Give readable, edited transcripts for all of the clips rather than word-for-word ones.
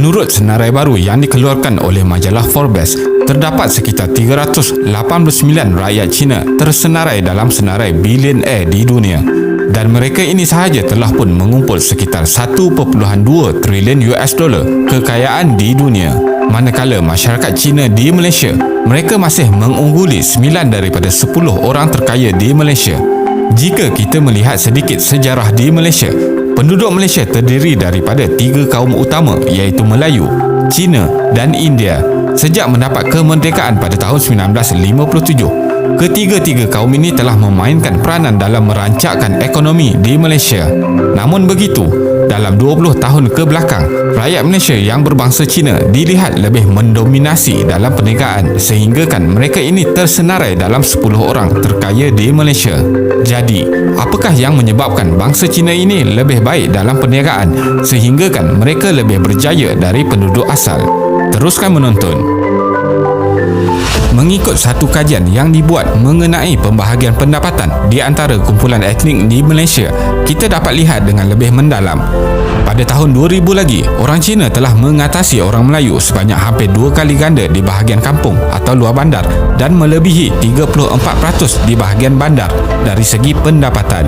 Menurut senarai baru yang dikeluarkan oleh majalah Forbes, terdapat sekitar 389 rakyat Cina tersenarai dalam senarai bilioner di dunia. Dan mereka ini sahaja telah pun mengumpul sekitar 1.2 triliun US dollar kekayaan di dunia. Manakala masyarakat Cina di Malaysia, mereka masih mengungguli 9 daripada 10 orang terkaya di Malaysia. Jika kita melihat sedikit sejarah di Malaysia, penduduk Malaysia terdiri daripada 3 kaum utama iaitu Melayu, Cina dan India. Sejak mendapat kemerdekaan pada tahun 1957, ketiga-tiga kaum ini telah memainkan peranan dalam merancangkan ekonomi di Malaysia. Namun begitu, dalam 20 tahun ke belakang, rakyat Malaysia yang berbangsa Cina dilihat lebih mendominasi dalam perniagaan sehinggakan mereka ini tersenarai dalam 10 orang terkaya di Malaysia. Jadi, apakah yang menyebabkan bangsa Cina ini lebih baik dalam perniagaan sehinggakan mereka lebih berjaya dari penduduk asal? Teruskan menonton. Mengikut satu kajian yang dibuat mengenai pembahagian pendapatan di antara kumpulan etnik di Malaysia, kita dapat lihat dengan lebih mendalam. Pada tahun 2000 lagi, orang Cina telah mengatasi orang Melayu sebanyak hampir 2 kali ganda di bahagian kampung atau luar bandar dan melebihi 34% di bahagian bandar dari segi pendapatan.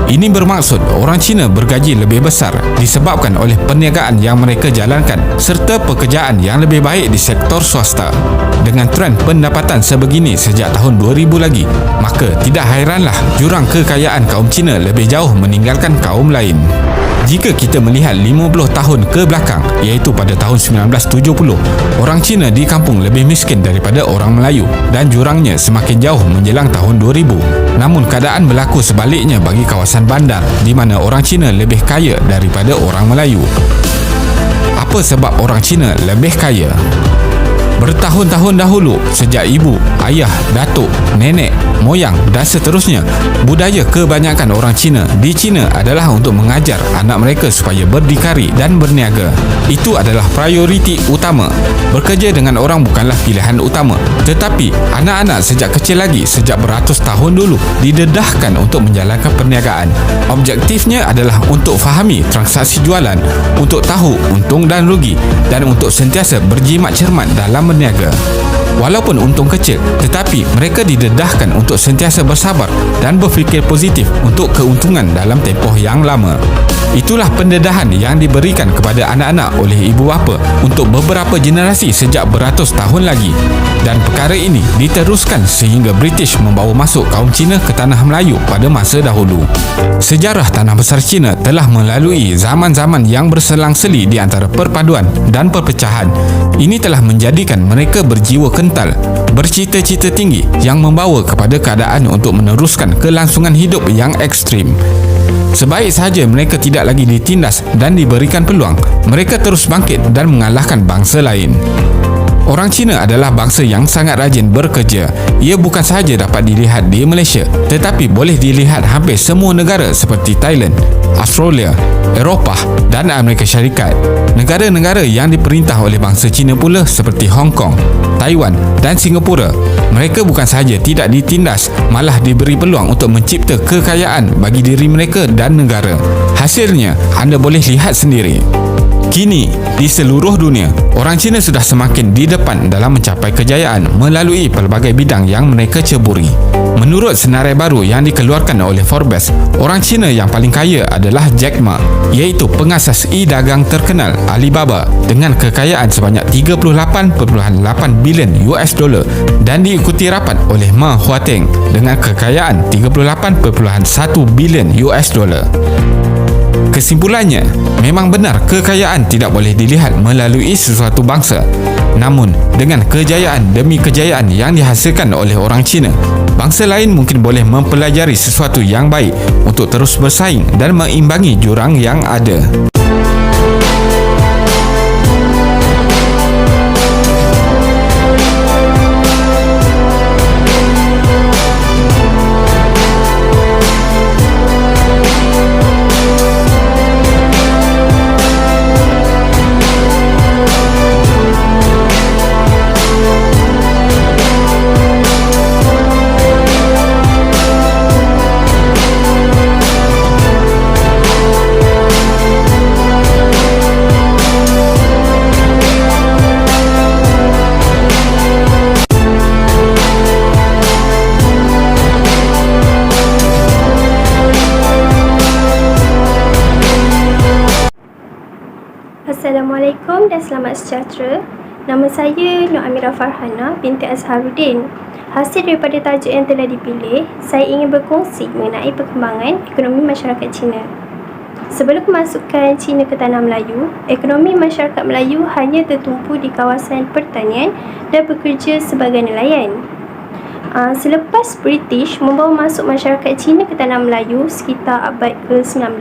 Ini bermaksud orang Cina bergaji lebih besar disebabkan oleh perniagaan yang mereka jalankan serta pekerjaan yang lebih baik di sektor swasta. Dengan trend pendapatan sebegini sejak tahun 2000 lagi, maka tidak hairanlah jurang kekayaan kaum Cina lebih jauh meninggalkan kaum lain. Jika kita melihat 50 tahun ke belakang, iaitu pada tahun 1970, orang Cina di kampung lebih miskin daripada orang Melayu dan jurangnya semakin jauh menjelang tahun 2000. Namun keadaan berlaku sebaliknya bagi kawasan bandar di mana orang Cina lebih kaya daripada orang Melayu. Apa sebab orang Cina lebih kaya? Bertahun-tahun dahulu, sejak ibu, ayah, datuk, nenek, moyang dan seterusnya, budaya kebanyakan orang Cina di China adalah untuk mengajar anak mereka supaya berdikari dan berniaga. Itu adalah prioriti utama. Bekerja dengan orang bukanlah pilihan utama, tetapi anak-anak sejak kecil lagi, sejak beratus tahun dulu, didedahkan untuk menjalankan perniagaan. Objektifnya adalah untuk fahami transaksi jualan, untuk tahu untung dan rugi, dan untuk sentiasa berjimat cermat dalam berniaga. Walaupun untung kecil, tetapi mereka didedahkan untuk sentiasa bersabar dan berfikir positif untuk keuntungan dalam tempoh yang lama. Itulah pendedahan yang diberikan kepada anak-anak oleh ibu bapa untuk beberapa generasi sejak beratus tahun lagi. Dan perkara ini diteruskan sehingga British membawa masuk kaum Cina ke tanah Melayu pada masa dahulu. Sejarah tanah besar Cina telah melalui zaman-zaman yang berselang-seli di antara perpaduan dan perpecahan. Ini telah menjadikan mereka berjiwa kental, bercita-cita tinggi yang membawa kepada keadaan untuk meneruskan kelangsungan hidup yang ekstrim. Sebaik sahaja mereka tidak lagi ditindas dan diberikan peluang, mereka terus bangkit dan mengalahkan bangsa lain. Orang Cina adalah bangsa yang sangat rajin bekerja. Ia bukan sahaja dapat dilihat di Malaysia, tetapi boleh dilihat hampir semua negara seperti Thailand, Australia, Eropah dan Amerika Syarikat. Negara-negara yang diperintah oleh bangsa Cina pula seperti Hong Kong, Taiwan dan Singapura. Mereka bukan sahaja tidak ditindas, malah diberi peluang untuk mencipta kekayaan bagi diri mereka dan negara. Hasilnya, anda boleh lihat sendiri. Kini, di seluruh dunia, orang Cina sudah semakin di depan dalam mencapai kejayaan melalui pelbagai bidang yang mereka ceburi. Menurut senarai baru yang dikeluarkan oleh Forbes, orang Cina yang paling kaya adalah Jack Ma, iaitu pengasas e-dagang terkenal Alibaba dengan kekayaan sebanyak 38.8 bilion US dollar dan diikuti rapat oleh Ma Huateng dengan kekayaan 38.1 bilion US dollar. Kesimpulannya, memang benar kekayaan tidak boleh dilihat melalui sesuatu bangsa. Namun, dengan kejayaan demi kejayaan yang dihasilkan oleh orang Cina, bangsa lain mungkin boleh mempelajari sesuatu yang baik untuk terus bersaing dan mengimbangi jurang yang ada. Assalamualaikum dan selamat sejahtera. Nama saya Nur Amira Farhana binti Azharuddin. Hasil daripada tajuk yang telah dipilih, saya ingin berkongsi mengenai perkembangan ekonomi masyarakat Cina. Sebelum kemasukan Cina ke Tanah Melayu, ekonomi masyarakat Melayu hanya tertumpu di kawasan pertanian dan bekerja sebagai nelayan. Selepas British membawa masuk masyarakat Cina ke Tanah Melayu sekitar abad ke-19,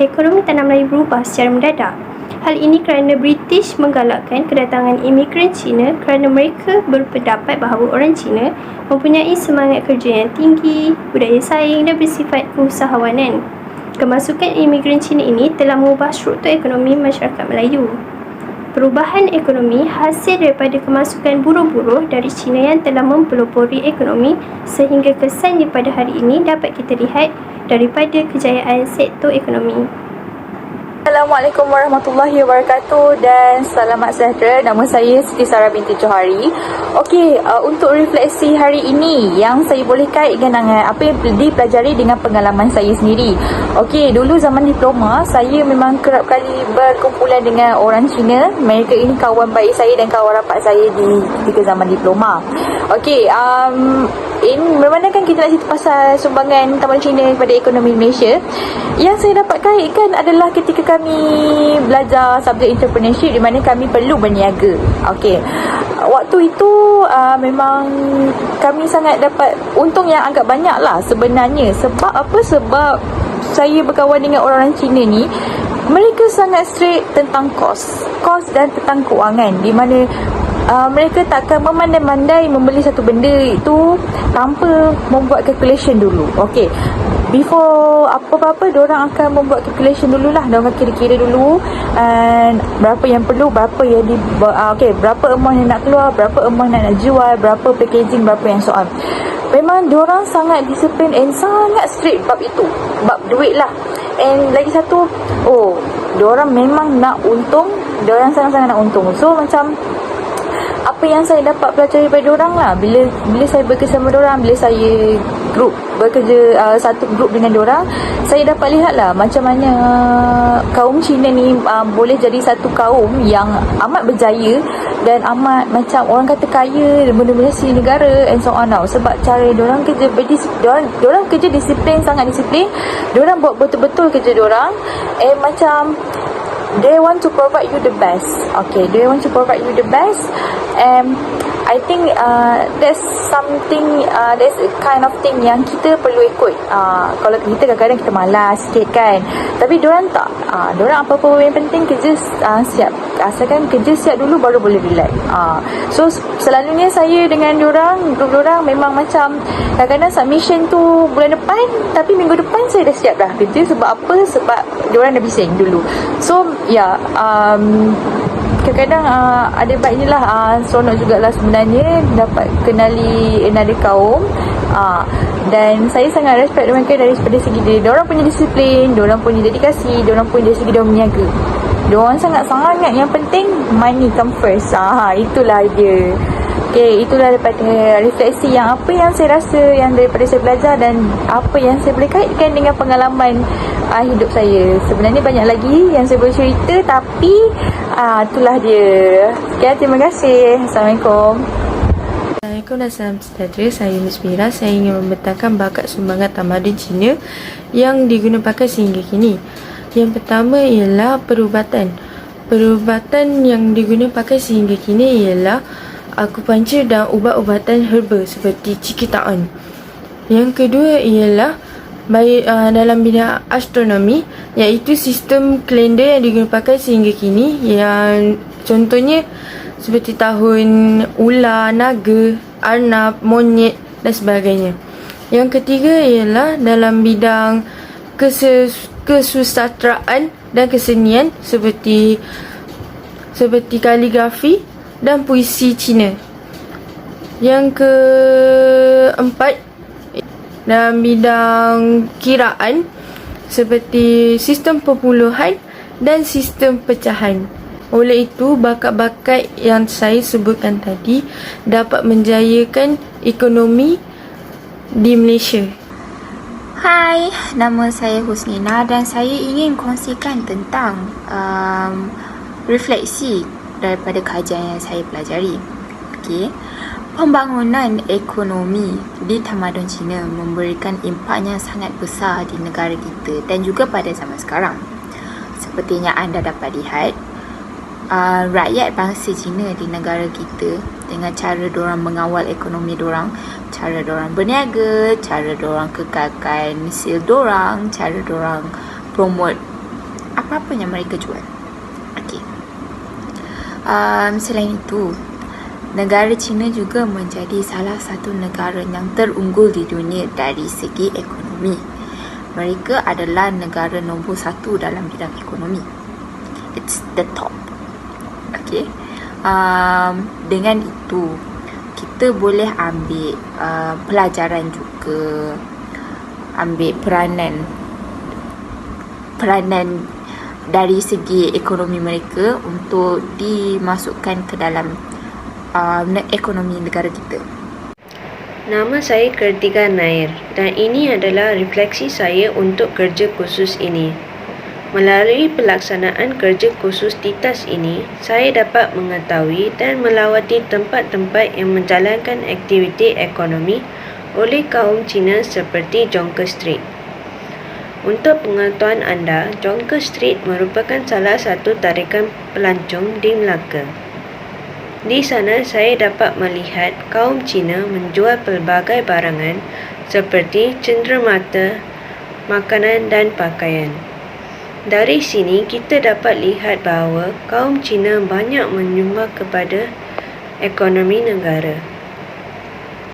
ekonomi Tanah Melayu berubah secara mendadak. Hal ini kerana British menggalakkan kedatangan imigran Cina kerana mereka berpendapat bahawa orang Cina mempunyai semangat kerja yang tinggi, budaya saing dan bersifat keusahawanan. Kemasukan imigran Cina ini telah mengubah struktur ekonomi masyarakat Melayu. Perubahan ekonomi hasil daripada kemasukan buruh-buruh dari Cina yang telah mempelopori ekonomi sehingga kesannya pada hari ini dapat kita lihat daripada kejayaan sektor ekonomi. Assalamualaikum warahmatullahi wabarakatuh dan selamat sejahtera. Nama saya Siti Sarah binti Johari. Okey, untuk refleksi hari ini yang saya boleh kaitkan dengan apa yang dipelajari dengan pengalaman saya sendiri. Okey, dulu zaman diploma, saya memang kerap kali berkumpulan dengan orang Cina. Mereka ini kawan baik saya dan kawan rapat saya ketika zaman diploma. Okey, bermanakan kita nak cerita pasal sumbangan Taman Cina kepada ekonomi Malaysia, yang saya dapat kaitkan adalah ketika kami belajar subjek entrepreneurship di mana kami perlu berniaga. Okey, waktu itu memang kami sangat dapat untung yang agak banyak lah sebenarnya. Sebab apa? Sebab saya berkawan dengan orang-orang Cina ni, mereka sangat straight tentang kos dan tentang kewangan, di mana mereka takkan memandai-mandai membeli satu benda itu tanpa membuat calculation dulu. Okey, before apa-apa diorang akan membuat calculation dululah. Diorang akan kira-kira dulu berapa yang perlu, berapa yang berapa amount yang nak keluar, berapa amount yang nak jual, berapa packaging, berapa yang soal. Memang diorang sangat disiplin and sangat straight bab itu, bab duit lah. And lagi satu, diorang memang nak untung, diorang sangat-sangat nak untung. So macam apa yang saya dapat pelajari daripada diorang lah, bila saya bekerja sama diorang, bila saya bekerja satu grup dengan diorang, saya dapat lihat lah macam mana kaum Cina ni boleh jadi satu kaum yang amat berjaya dan amat macam orang kata kaya, benar-benar si negara and so on tau. Sebab cara diorang kerja diorang kerja disiplin, sangat disiplin. Diorang buat betul-betul kerja diorang and macam they want to provide you the best. Okay, they want to provide you the best. And I think that's something, that's a kind of thing yang kita perlu ikut. Kalau kita kadang-kadang kita malas sikit kan, tapi diorang tak. Diorang apa-apa yang penting kerja siap. Asalkan kerja siap dulu baru boleh relax. So selalunya saya dengan diorang, grup diorang memang macam kadang-kadang submission tu bulan depan, tapi minggu depan saya dah siap dah kerja. Sebab apa? Sebab diorang dah bising dulu. So kadang-kadang ada baiknya lah, seronok jugalah sebenarnya dapat kenali another kaum. Dan saya sangat respect mereka dari segi diorang punya disiplin, diorang punya dedikasi, diorang punya dari segi diorang berniaga. Diorang sangat-sangat, yang penting money come first. Itulah dia. Okay, itulah daripada refleksi yang apa yang saya rasa, yang daripada saya belajar dan apa yang saya boleh kaitkan dengan pengalaman hidup saya. Sebenarnya banyak lagi yang saya boleh cerita, tapi itulah dia. Okay, terima kasih. Assalamualaikum. Assalamualaikum dan salam sejahtera. Saya Miss Mira. Saya ingin membentangkan bakat sumbangan tamadun Cina yang digunakan pakai sehingga kini. Yang pertama ialah perubatan. Perubatan yang digunakan pakai sehingga kini ialah akupunktur dan ubat-ubatan herba seperti cikitaan. Yang kedua ialah dalam bidang astronomi, iaitu sistem kalender yang digunakan pakai sehingga kini, yang contohnya seperti tahun ular, naga, arnab, monyet dan sebagainya. Yang ketiga ialah dalam bidang kesusastraan dan kesenian seperti kaligrafi dan puisi Cina. Yang keempat dalam bidang kiraan seperti sistem perpuluhan dan sistem pecahan. Oleh itu, bakat-bakat yang saya sebutkan tadi dapat menjayakan ekonomi di Malaysia. Hai, nama saya Husnina dan saya ingin kongsikan tentang refleksi daripada kajian yang saya pelajari. Okey. Pembangunan ekonomi di tamadun Cina memberikan impaknya sangat besar di negara kita dan juga pada zaman sekarang. Sepertinya anda dapat lihat, rakyat bangsa Cina di negara kita dengan cara diorang mengawal ekonomi diorang, cara diorang berniaga, cara diorang kekalkan sil diorang, cara diorang promote apa-apa yang mereka jual. Okey. Selain itu, negara Cina juga menjadi salah satu negara yang terunggul di dunia dari segi ekonomi. Mereka adalah negara nombor 1 dalam bidang ekonomi. It's the top. Okay. Dengan itu, kita boleh ambil pelajaran juga, ambil peranan dari segi ekonomi mereka untuk dimasukkan ke dalam ekonomi negara kita. Nama saya Kartika Nair dan ini adalah refleksi saya untuk kerja khusus ini. Melalui pelaksanaan kerja khusus TITAS ini, saya dapat mengetahui dan melawati tempat-tempat yang menjalankan aktiviti ekonomi oleh kaum Cina seperti Jonker Street. Untuk pengetahuan anda, Jonker Street merupakan salah satu tarikan pelancong di Melaka. Di sana saya dapat melihat kaum Cina menjual pelbagai barangan seperti cenderamata, makanan dan pakaian. Dari sini kita dapat lihat bahawa kaum Cina banyak menyumbang kepada ekonomi negara.